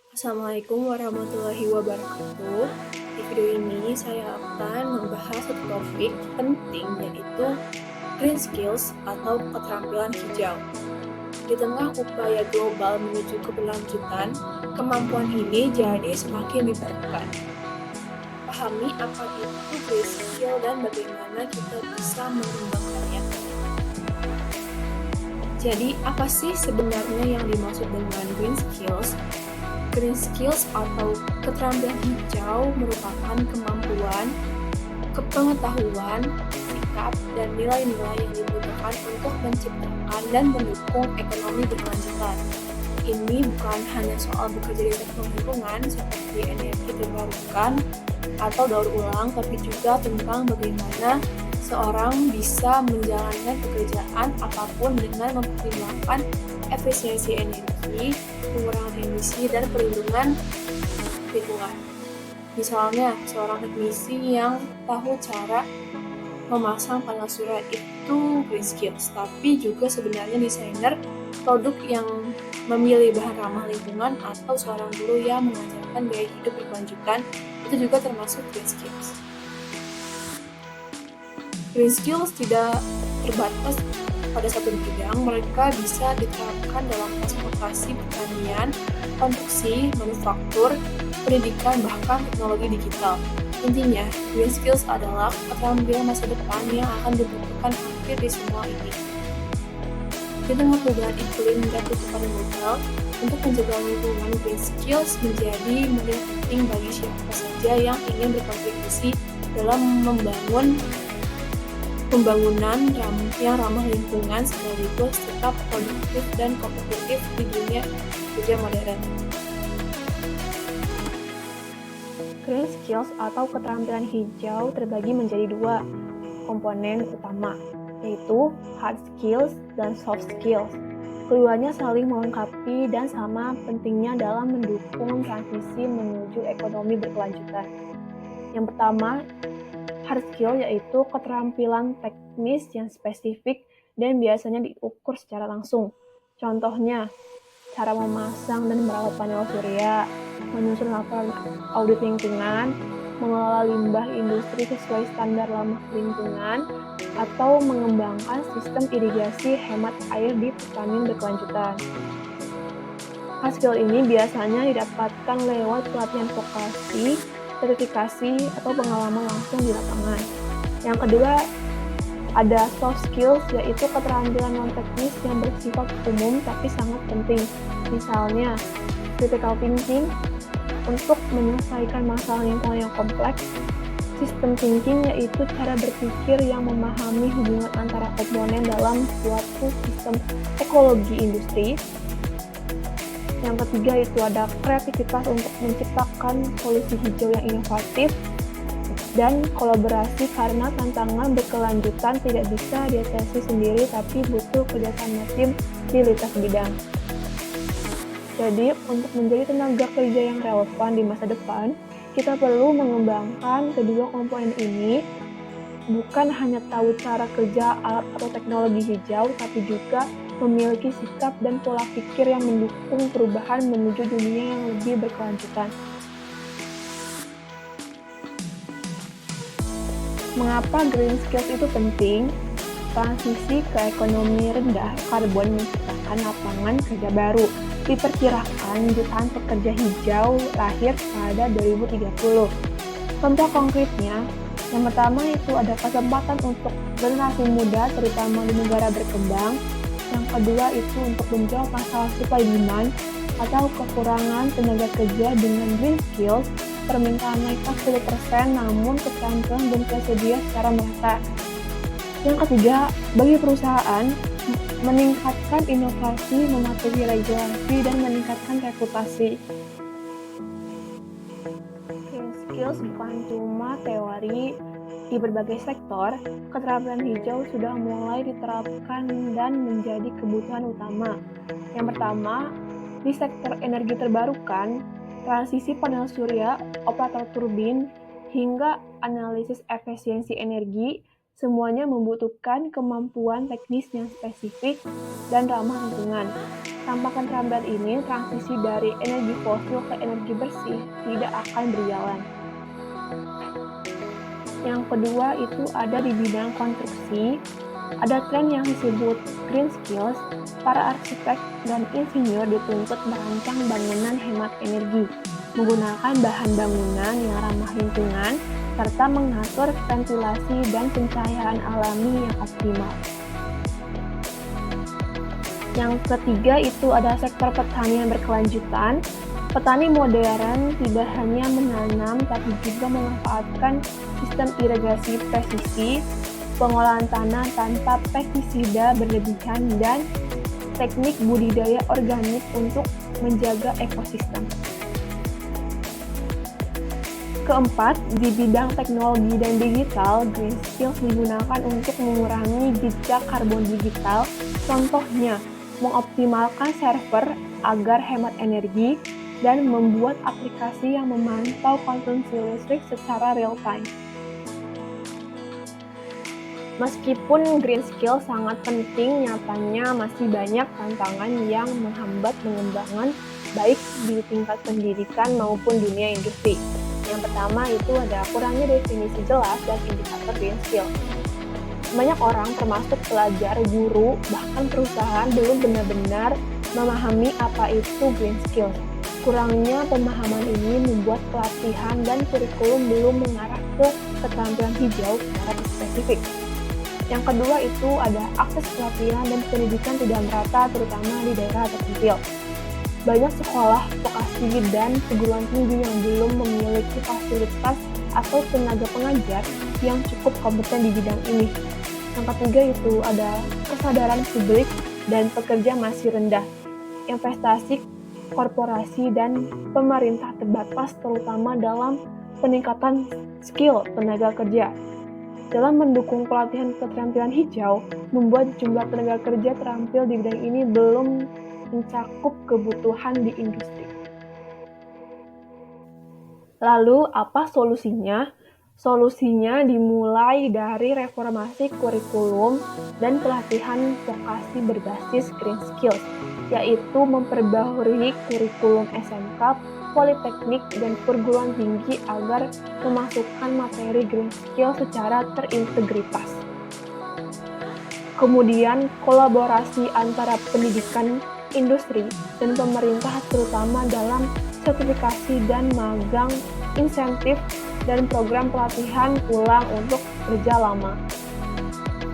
Assalamualaikum warahmatullahi wabarakatuh. Di video ini saya akan membahas satu topik penting yaitu green skills atau keterampilan hijau. Di tengah upaya global menuju keberlanjutan, kemampuan ini jadi semakin diperlukan. Pahami apa itu green skill dan bagaimana kita bisa mengembangkannya. Jadi, apa sih sebenarnya yang dimaksud dengan green skills? Green skills atau keterampilan hijau merupakan kemampuan, kepengetahuan, sikap, dan nilai-nilai yang dibutuhkan untuk menciptakan dan mendukung ekonomi berkelanjutan. Ini bukan hanya soal bekerja di sektor lingkungan seperti energi terbarukan atau daur ulang, tapi juga tentang bagaimana seorang bisa menjalankan pekerjaan apapun dengan mempertimbangkan efisiensi energi, pengurangan emisi, dan perlindungan lingkungan. Misalnya, seorang teknisi yang tahu cara memasang panel surya itu green skills, tapi juga sebenarnya desainer produk yang memilih bahan ramah lingkungan atau seorang guru yang mengajarkan gaya hidup berkelanjutan itu juga termasuk green skills. Green skills tidak terbatas pada satu bidang, mereka bisa diterapkan dalam transportasi, pertanian, konstruksi, manufaktur, pendidikan, bahkan teknologi digital. Intinya, green skills adalah keterampilan masa depan yang akan dibutuhkan hampir di semua ini. Di tengah perubahan iklim dan tutupan global, untuk menjaga lingkungan, green skills menjadi modal penting bagi siapa saja yang ingin berkontribusi dalam pembangunan yang ramah lingkungan sekaligus tetap produktif dan kompetitif di dunia kerja modern. Green skills atau keterampilan hijau terbagi menjadi dua komponen utama, yaitu hard skills dan soft skills. Keduanya saling melengkapi dan sama pentingnya dalam mendukung transisi menuju ekonomi berkelanjutan. Yang pertama, hard skill yaitu keterampilan teknis yang spesifik dan biasanya diukur secara langsung. Contohnya, cara memasang dan merawat panel surya, menyusun laporan audit lingkungan, mengelola limbah industri sesuai standar ramah lingkungan, atau mengembangkan sistem irigasi hemat air di pertanian berkelanjutan. Hard skill ini biasanya didapatkan lewat pelatihan vokasi, sertifikasi, atau pengalaman langsung di lapangan. Yang kedua, ada soft skills, yaitu keterampilan non-teknis yang bersifat umum tapi sangat penting. Misalnya, critical thinking untuk menyelesaikan masalah lingkungan yang kompleks, sistem thinking yaitu cara berpikir yang memahami hubungan antara komponen dalam suatu sistem ekologi industri. Yang ketiga itu ada kreativitas untuk menciptakan solusi hijau yang inovatif dan kolaborasi karena tantangan berkelanjutan tidak bisa diatasi sendiri tapi butuh kerjasama tim di lintas bidang. Jadi, untuk menjadi tenaga kerja yang relevan di masa depan, kita perlu mengembangkan kedua komponen ini, bukan hanya tahu cara kerja alat atau teknologi hijau, tapi juga memiliki sikap dan pola pikir yang mendukung perubahan menuju dunia yang lebih berkelanjutan. Mengapa green skills itu penting? Transisi ke ekonomi rendah karbon menciptakan lapangan kerja baru. Diperkirakan jutaan pekerja hijau lahir pada 2030. Contoh konkretnya, yang pertama itu ada kesempatan untuk generasi muda terutama di negara berkembang. Yang kedua itu untuk menjawab masalah supply demand atau kekurangan tenaga kerja dengan green skills, permintaan naik 10% namun keterampilan belum tersedia secara merata. Yang ketiga, bagi perusahaan, meningkatkan inovasi, mematuhi regulasi, dan meningkatkan reputasi. Green skills bukan cuma teori. Di berbagai sektor, keterampilan hijau sudah mulai diterapkan dan menjadi kebutuhan utama. Yang pertama, di sektor energi terbarukan, transisi panel surya, operator turbin, hingga analisis efisiensi energi Semuanya membutuhkan kemampuan teknis yang spesifik dan ramah lingkungan. Tanpa keterampilan ini, transisi dari energi fosil ke energi bersih tidak akan berjalan. Yang kedua itu ada di bidang konstruksi. Ada tren yang disebut green skills. Para arsitek dan insinyur dituntut merancang bangunan hemat energi, menggunakan bahan bangunan yang ramah lingkungan, serta mengatur ventilasi dan pencahayaan alami yang optimal. Yang ketiga itu ada sektor pertanian berkelanjutan. Petani modern tidak hanya menanam tapi juga memanfaatkan sistem irigasi presisi, pengolahan tanah tanpa pestisida berlebihan, dan teknik budidaya organik untuk menjaga ekosistem. Keempat, di bidang teknologi dan digital, green skills digunakan untuk mengurangi jejak karbon digital. Contohnya, mengoptimalkan server agar hemat energi, dan membuat aplikasi yang memantau konsumsi listrik secara real-time. Meskipun green skill sangat penting, nyatanya masih banyak tantangan yang menghambat pengembangan baik di tingkat pendidikan maupun dunia industri. Yang pertama itu ada kurangnya definisi jelas dan indikator green skill. Banyak orang termasuk pelajar, guru, bahkan perusahaan belum benar-benar memahami apa itu green skill. Kurangnya pemahaman ini membuat pelatihan dan kurikulum belum mengarah ke keterampilan hijau secara spesifik. Yang kedua itu ada akses pelatihan dan pendidikan tidak merata, terutama di daerah terpencil. Banyak sekolah, vokasi, dan perguruan tinggi yang belum memiliki fasilitas atau tenaga pengajar yang cukup kompeten di bidang ini. Yang ketiga itu ada kesadaran publik dan pekerja masih rendah. Investasi korporasi dan pemerintah terbatas, terutama dalam peningkatan skill tenaga kerja. Dalam mendukung pelatihan keterampilan hijau, membuat jumlah tenaga kerja terampil di bidang ini belum mencakup kebutuhan di industri. Lalu, apa solusinya? Solusinya dimulai dari reformasi kurikulum dan pelatihan vokasi berbasis green skills, yaitu memperbaharui kurikulum SMK, politeknik, dan perguruan tinggi agar memasukkan materi green skill secara terintegritas. Kemudian, kolaborasi antara pendidikan, industri, dan pemerintah terutama dalam sertifikasi dan magang, insentif, dan program pelatihan ulang untuk kerja lama.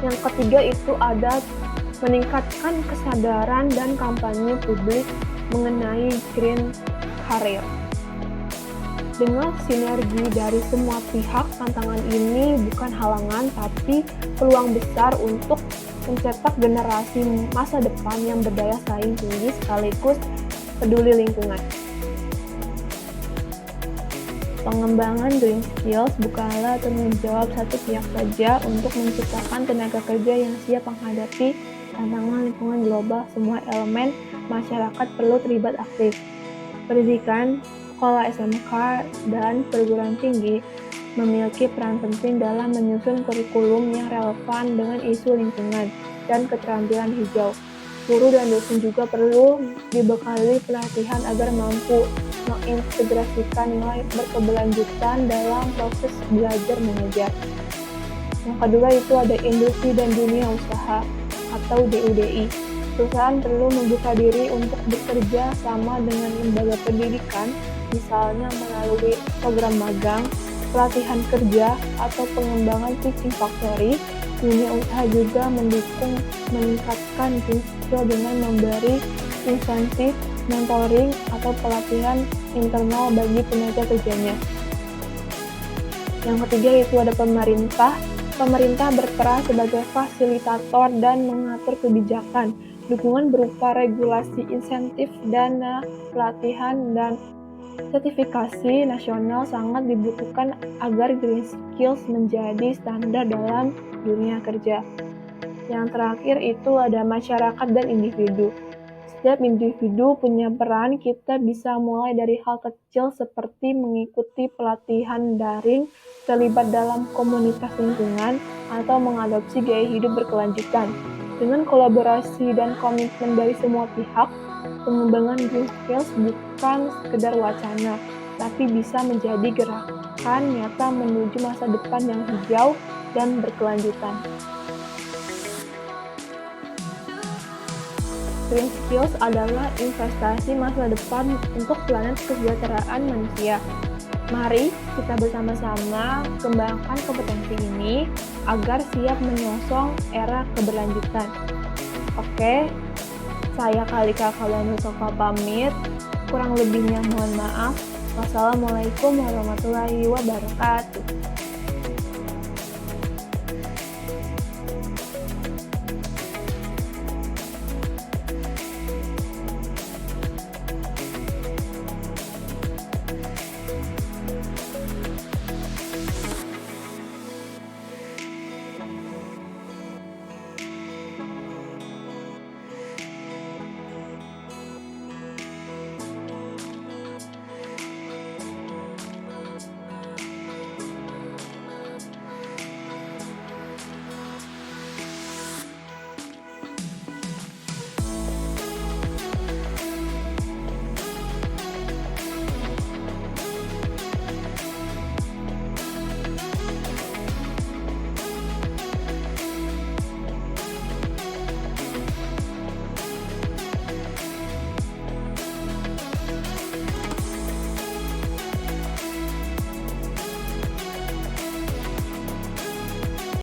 Yang ketiga itu ada meningkatkan kesadaran dan kampanye publik mengenai green career. Dengan sinergi dari semua pihak, tantangan ini bukan halangan tapi peluang besar untuk mencetak generasi masa depan yang berdaya saing tinggi sekaligus peduli lingkungan. Pengembangan green skills bukanlah tanggung jawab satu pihak saja untuk menciptakan tenaga kerja yang siap menghadapi tantangan lingkungan global. Semua elemen masyarakat perlu terlibat aktif. Pendidikan, sekolah SMK, dan perguruan tinggi memiliki peran penting dalam menyusun kurikulum yang relevan dengan isu lingkungan dan keterampilan hijau. Guru dan dosen juga perlu dibekali pelatihan agar mampu mengintegrasikan nilai berkeberlanjutan dalam proses belajar mengajar. Yang kedua itu ada industri dan dunia usaha atau DUDI. Perusahaan perlu membuka diri untuk bekerja sama dengan lembaga pendidikan, misalnya melalui program magang, pelatihan kerja, atau pengembangan teaching factory. Dunia usaha juga mendukung meningkatkan green skill dengan memberi insentif, mentoring, atau pelatihan internal bagi tenaga kerjanya. Yang ketiga itu ada pemerintah. Pemerintah berperan sebagai fasilitator dan mengatur kebijakan. Dukungan berupa regulasi, insentif, dana, pelatihan, dan sertifikasi nasional sangat dibutuhkan agar green skills menjadi standar dalam dunia kerja. Yang terakhir itu ada masyarakat dan individu. Setiap individu punya peran. Kita bisa mulai dari hal kecil seperti mengikuti pelatihan daring, terlibat dalam komunitas lingkungan, atau mengadopsi gaya hidup berkelanjutan. Dengan kolaborasi dan komitmen dari semua pihak, pengembangan green skills bukan sekedar wacana, tapi bisa menjadi gerakan nyata menuju masa depan yang hijau dan berkelanjutan. Green skills adalah investasi masa depan untuk planet kesejahteraan manusia. Mari kita bersama-sama kembangkan kompetensi ini agar siap menyongsong era keberlanjutan. Oke, saya Kalika Kalwanusova pamit. Kurang lebihnya mohon maaf. Wassalamualaikum warahmatullahi wabarakatuh.